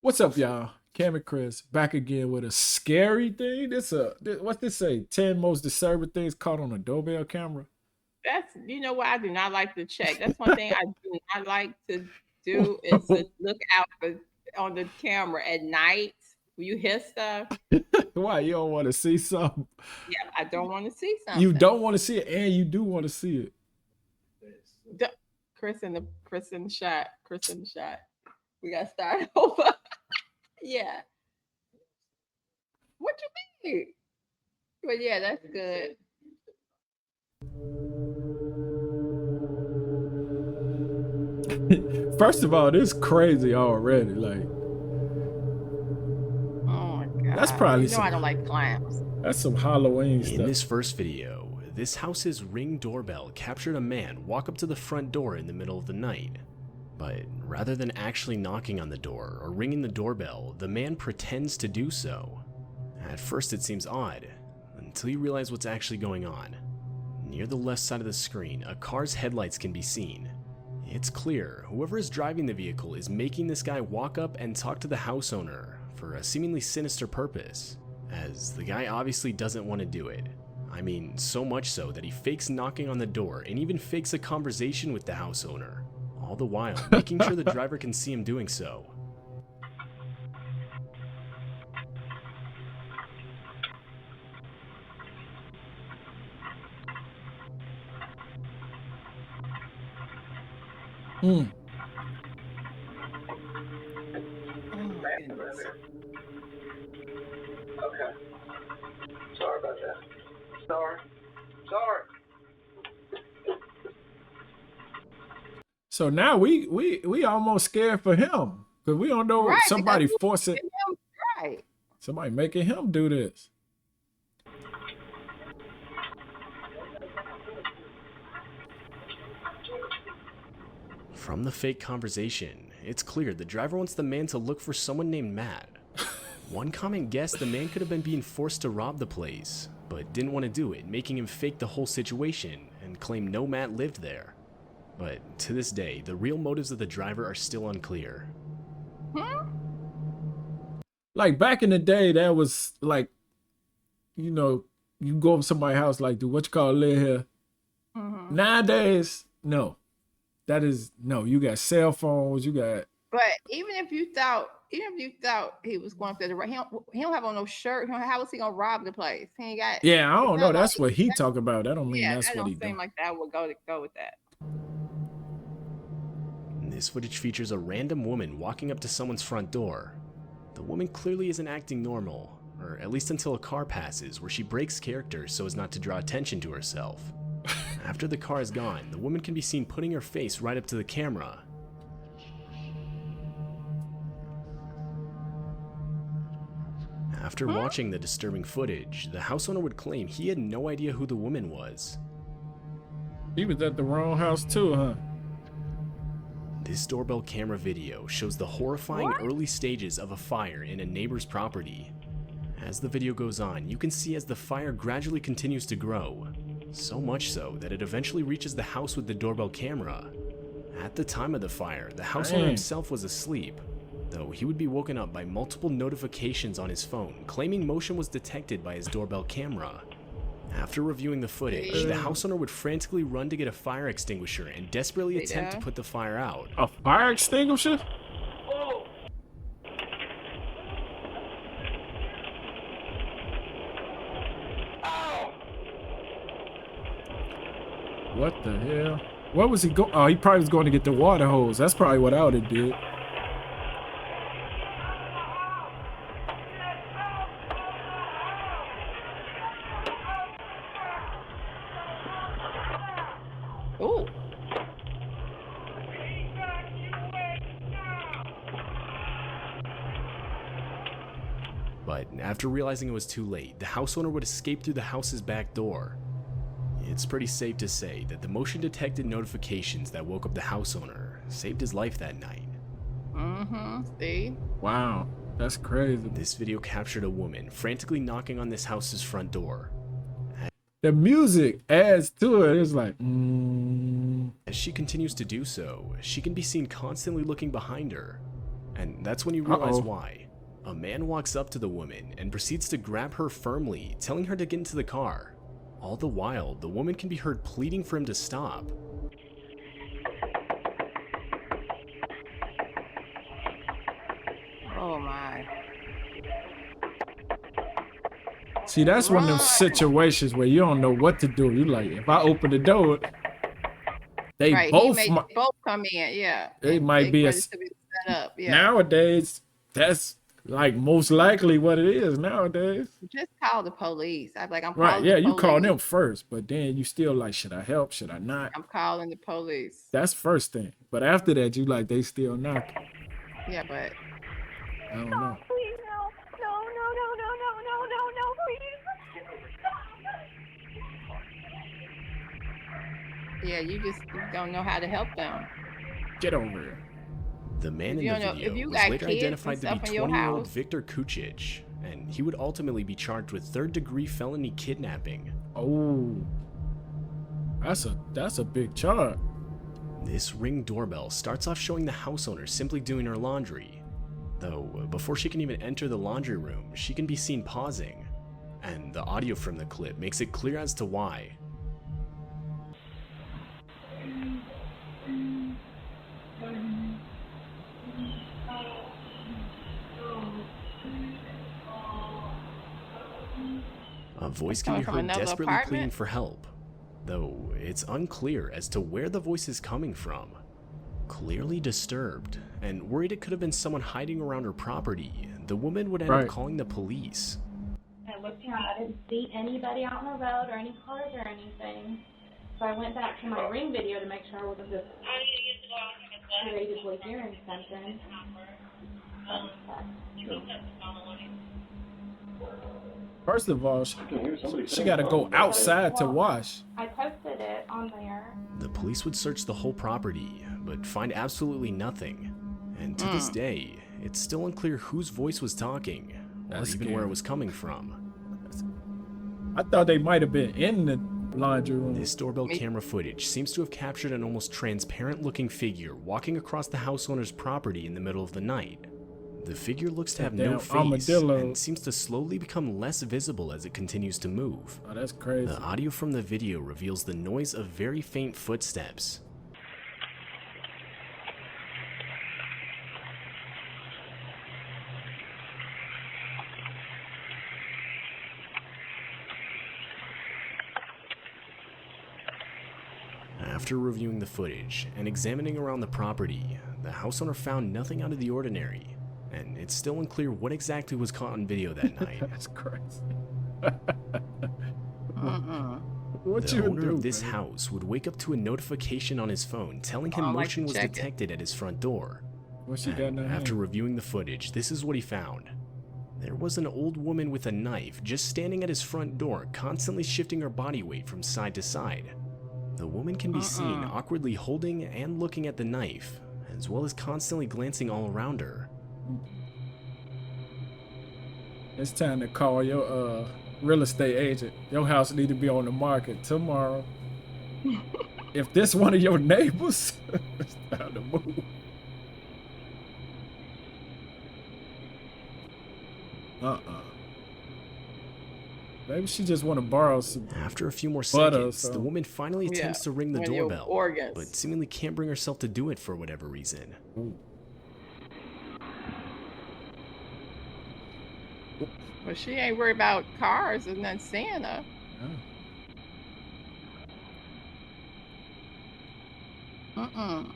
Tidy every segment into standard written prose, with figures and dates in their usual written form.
What's up, y'all? Cam and Chris back again with a scary thing. What's this say? 10 most disturbing things caught on a doorbell camera. You know what? I do not like to check. That's one thing I do not like to do is to look out on the camera at night when you hear stuff. Why you don't want to see something? Yeah, I don't want to see something. You don't want to see it, and you do want to see it. Chris in the shot. We gotta start over. Yeah. What you mean? But yeah, that's good. First of all, this crazy already. Like, oh my god, that's probably I don't like clowns. That's some Halloween stuff. In this first video, this house's Ring doorbell captured a man walk up to the front door in the middle of the night. But rather than actually knocking on the door or ringing the doorbell, the man pretends to do so. At first it seems odd, until you realize what's actually going on. Near the left side of the screen, a car's headlights can be seen. It's clear whoever is driving the vehicle is making this guy walk up and talk to the house owner for a seemingly sinister purpose, as the guy obviously doesn't want to do it. I mean, so much so that he fakes knocking on the door and even fakes a conversation with the house owner, all the while making sure the driver can see him doing so. Oh okay. Sorry about that. Sorry. So now we almost scared for him because we don't know somebody forcing him, somebody making him do this. From the fake conversation, it's clear the driver wants the man to look for someone named Matt. One comment guessed the man could have been being forced to rob the place, but didn't want to do it, making him fake the whole situation and claim no Matt lived there. But to this day, the real motives of the driver are still unclear. Like back in the day, that was like, you know, you go to somebody's house like, do what you call live here. Nowadays, no. That is no. You got cell phones. You got. But even if you thought he was going to the right, he don't have on no shirt. How is he gonna rob the place? He ain't got. Yeah, I don't know. That's what he talk about. That don't mean that's what he do. Seem like that would go with that. This footage features a random woman walking up to someone's front door. The woman clearly isn't acting normal, or at least until a car passes where she breaks character so as not to draw attention to herself. After the car is gone, the woman can be seen putting her face right up to the camera. After watching the disturbing footage, the house owner would claim he had no idea who the woman was. He was at the wrong house too, huh? This doorbell camera video shows the horrifying early stages of a fire in a neighbor's property. As the video goes on, you can see as the fire gradually continues to grow. So much so that it eventually reaches the house with the doorbell camera. At the time of the fire, the house owner himself was asleep, though he would be woken up by multiple notifications on his phone claiming motion was detected by his doorbell camera. After reviewing the footage, the house owner would frantically run to get a fire extinguisher and desperately attempt to put the fire out. A fire extinguisher? What the hell? What was he going? Oh, he probably was going to get the water hose. That's probably what I would have did. Oh. But after realizing it was too late, the house owner would escape through the house's back door. It's pretty safe to say that the motion detected notifications that woke up the house owner saved his life that night. See? Wow, that's crazy. This video captured a woman frantically knocking on this house's front door. The music adds to it. It's like, As she continues to do so, she can be seen constantly looking behind her. And that's when you realize Uh-oh. why. A man walks up to the woman and proceeds to grab her firmly, telling her to get into the car. All the while, the woman can be heard pleading for him to stop. Oh my. See, that's one of them situations where you don't know what to do. You like, if I open the door, they Right. both He made both come in. Yeah. It And might they be a ready to be set up. Yeah. nowadays. That's like most likely what it is nowadays. Just call the police. I'm like, I'm Right? calling Yeah, the you call police. them first, but then you still like, should I help? Should I not? I'm calling the police. That's first thing. But after that, you like they still knocking. Yeah, but I don't know. Please, no, please. yeah, you just don't know how to help them. Get over here. The man in You the don't know- if video you was got later kids and identified to stuff be in your 20-year-old house- Victor Kucic, and he would ultimately be charged with third-degree felony kidnapping. Oh, that's a big charge. This Ring doorbell starts off showing the house owner simply doing her laundry. Though, before she can even enter the laundry room, she can be seen pausing. And the audio from the clip makes it clear as to why. A voice can be coming from heard another desperately apartment? pleading for help, though it's unclear as to where the voice is coming from. Clearly disturbed, and worried it could have been someone hiding around her property, the woman would end Right. up calling the police. I looked around. I didn't see anybody out on the road or any cars or anything. So I went back to my Ring video to make sure I wasn't just creatively hearing something. First of all, she got to go outside to wash. I posted it on there. The police would search the whole property, but find absolutely nothing. And to this day, it's still unclear whose voice was talking, or That's even where scary. it was coming from. I thought they might have been in the laundry room. This doorbell camera footage seems to have captured an almost transparent-looking figure walking across the house owner's property in the middle of the night. The figure looks to have no Damn face armadillo. and seems to slowly become less visible as it continues to move. Oh, that's crazy. The audio from the video reveals the noise of very faint footsteps. After reviewing the footage and examining around the property, the house owner found nothing out of the ordinary, and it's still unclear what exactly was caught on video that night. That's crazy. Mm-mm. What The you owner do, of this man? house would wake up to a notification on his phone telling him Oh, like motion to was check it. detected at his front door. What she got in And her after hand? reviewing the footage, this is what he found. There was an old woman with a knife just standing at his front door, constantly shifting her body weight from side to side. The woman can be seen awkwardly holding and looking at the knife, as well as constantly glancing all around her. It's time to call your real estate agent. Your house need to be on the market tomorrow. If this one of your neighbors, it's time to move. Maybe she just want to borrow some. After a few more Butter, seconds, so- the woman finally attempts Yeah, to ring the one of your doorbell, organs. but seemingly can't bring herself to do it for whatever reason. Ooh. But she ain't worried about cars and then Santa. Yeah. Mm-mm.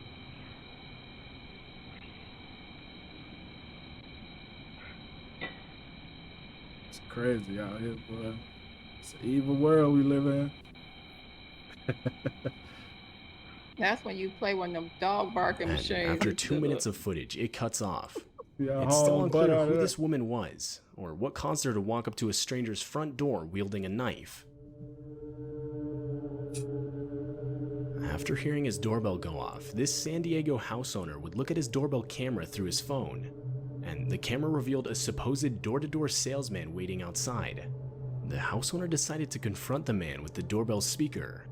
It's crazy out here, boy. It's an evil world we live in. That's when you play one of them dog barking And machines. after 2 minutes of footage, it cuts off. Yeah, It's still haul butt unclear out who of this that. woman was, or what caused her to walk up to a stranger's front door wielding a knife. After hearing his doorbell go off, this San Diego house owner would look at his doorbell camera through his phone, and the camera revealed a supposed door-to-door salesman waiting outside. The house owner decided to confront the man with the doorbell speaker,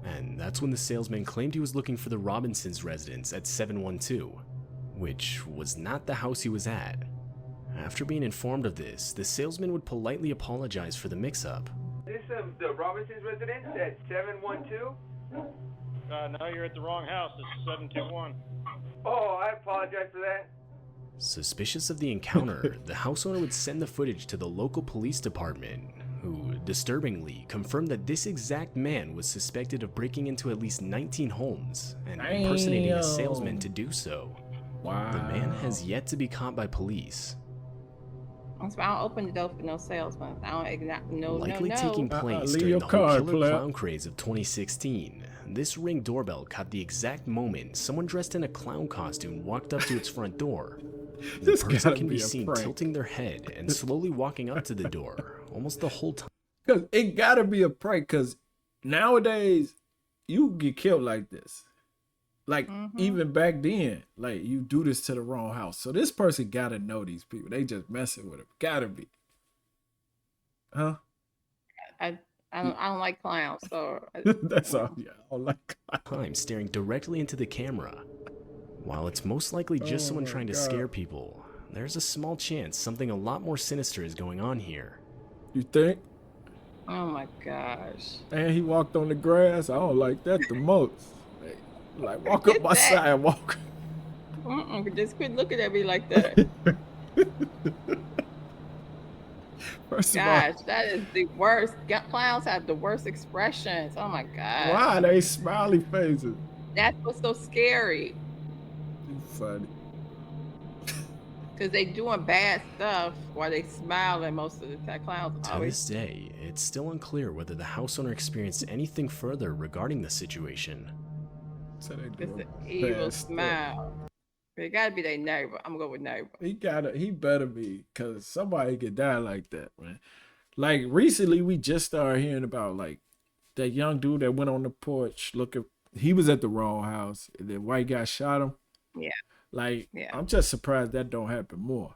and that's when the salesman claimed he was looking for the Robinsons' residence at 712. which was not the house he was at. After being informed of this, the salesman would politely apologize for the mix-up. This is the Robinson's residence at 712? No, you're at the wrong house. It's 721. Oh, I apologize for that. Suspicious of the encounter, the house owner would send the footage to the local police department, who, disturbingly, confirmed that this exact man was suspected of breaking into at least 19 homes and impersonating a salesman to do so. Wow. The man has yet to be caught by police. That's why I don't open the door for no salesman. I don't no. Likely taking place leave during your the whole card, killer player. clown craze of 2016, this Ring doorbell caught the exact moment someone dressed in a clown costume walked up to its front door. The This person gotta can be be a seen prank. tilting their head and slowly walking up to the door, almost the whole time. Cause it gotta be a prank. Cause nowadays you get killed like this. Like even back then, like you do this to the wrong house. So this person gotta know these people. They just messing with them. Gotta be. Huh? I don't like clowns, so That's all. Yeah, I don't like. Time staring directly into the camera. While it's most likely just Oh someone my trying to God. scare people, there's a small chance something a lot more sinister is going on here. You think? oh my gosh. And he walked on the grass. I don't like that the most. Like walk up Get my that. sidewalk. Just quit looking at me like that. First of Gosh, that is the worst. Clowns have the worst expressions. Oh my god. all, why they smiley faces? That's what's so scary. You funny. Because they doing bad stuff while they smiling most of the time. Clowns To always. this day, it's still unclear whether the house owner experienced anything further regarding the situation. So they It's doing an evil bad stuff. smile. It gotta be their neighbor. I'm gonna go with neighbor. He better be, cause somebody could die like that, man. Like recently, we just started hearing about like that young dude that went on the porch looking. He was at the wrong house, and the white guy shot him. Yeah. Like Yeah. I'm just surprised that don't happen more.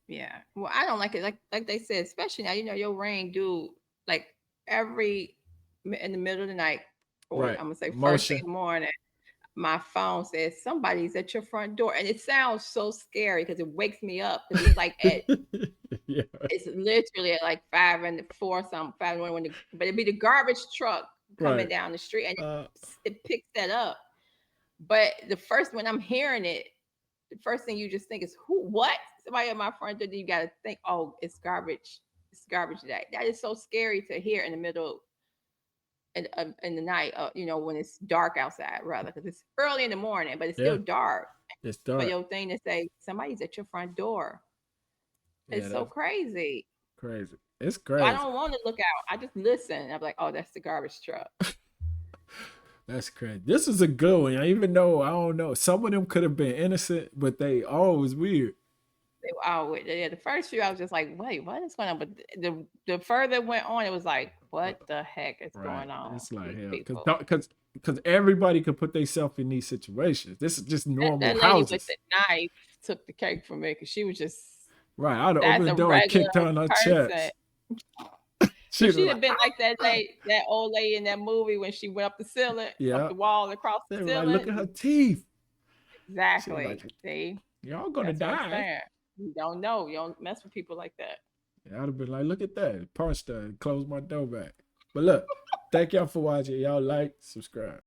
Yeah. Well, I don't like it. Like they said, especially now, your Ring do like every in the middle of the night, or Right. I'm gonna say first Motion. thing in the morning. My phone says somebody's at your front door, and it sounds so scary because it wakes me up. 'Cause it's like Yeah. it's literally at like 5 and 4 something, 5 in the morning, but it'd be the garbage truck coming Right. down the street, and Uh, it picks that up. But the first when I'm hearing it, the first thing you just think is what? Somebody at my front door, then you gotta think, oh, it's garbage. It's garbage day. That is so scary to hear in the middle in the night, when it's dark outside, rather, because it's early in the morning, but it's still Yeah. dark. it's For dark. your thing to say somebody's at your front door. Yeah, It's so that's crazy. crazy. It's So crazy. I don't want to look out. I just listen. I'm like, oh, that's the garbage truck. That's crazy. This is a good one. Even though I don't know, some of them could have been innocent, but they always weird. They were all with the first few. I was just like, wait, what is going on? But the further it went on, it was like, what the heck is going on? It's like These hell, people. because everybody could put themselves in these situations. This is just normal That lady houses. with the knife took the cake from me because she was just Right. I'd have that's opened the a door and kicked her regular in her person. chest. She'd She'd have been like that old lady in that movie when she went up the ceiling, Yeah. up the wall and across the they were like, ceiling. look at her teeth. Exactly. like, See, Y'all gonna that's what I'm die. saying. You don't know. You don't mess with people like that. I'd have been like, look at that. Punched her and closed my door back. But look, thank y'all for watching. Y'all like, subscribe.